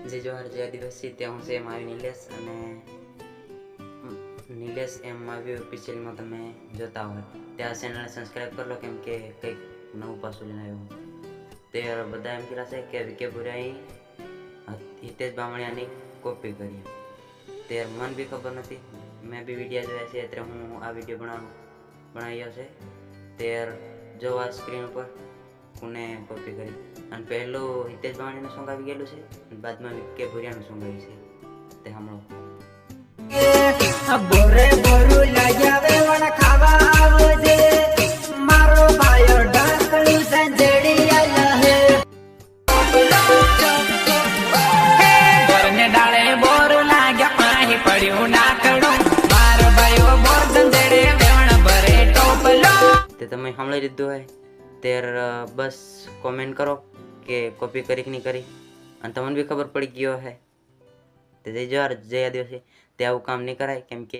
જે જોહાર જે આદિવાસી ત્યાં હું છે એમ આવી નિલેશ અને નિલેશ એમ આવી ઓફિશિયલમાં તમે જોતા હોય ત્યાં ચેનલને સબસ્ક્રાઈબ કરી લો, કેમ કે કંઈક નવું પાછું લઈને આવ્યું. તે બધા એમ કહેલા છે કે વિકે ભુરાઈ હિતેશ બામણિયાની કોપી કરી. તે મને બી ખબર નથી, મેં બી વિડીયો જોયા છે એટલે હું આ વિડીયો બનાવ્યો છે. તેર જો આ સ્ક્રીન ઉપર કોને કોપી કરી અને પહેલું હિતેશ બામણીનું સોંગ આવી ગયેલું છે અને બાદમાં વિકે ભુરિયાનું સોંગ આવ્યું છે. તે સાંભળો. બોરે બોરું લાગ્યા વણ ખાવા આવજે મારો ભાયો ઢાકણું સંજેડી આયા હે બોરને ડાળે બોર લાગ્યા પાહી પડ્યું નાકડું મારો ભાયો બોર સંજેડે વેણ ભરે ટોપલો. તે તમે સાંભળી લીધું હોય તેર બસ કોમેન્ટ કરો કે કોપી કરી કે નહીં કરી, અને તમને બી ખબર પડી ગયો હે. તે જય જોહાર જય આદિવાસી. તે આવું કામ નહીં કરાય, કેમ કે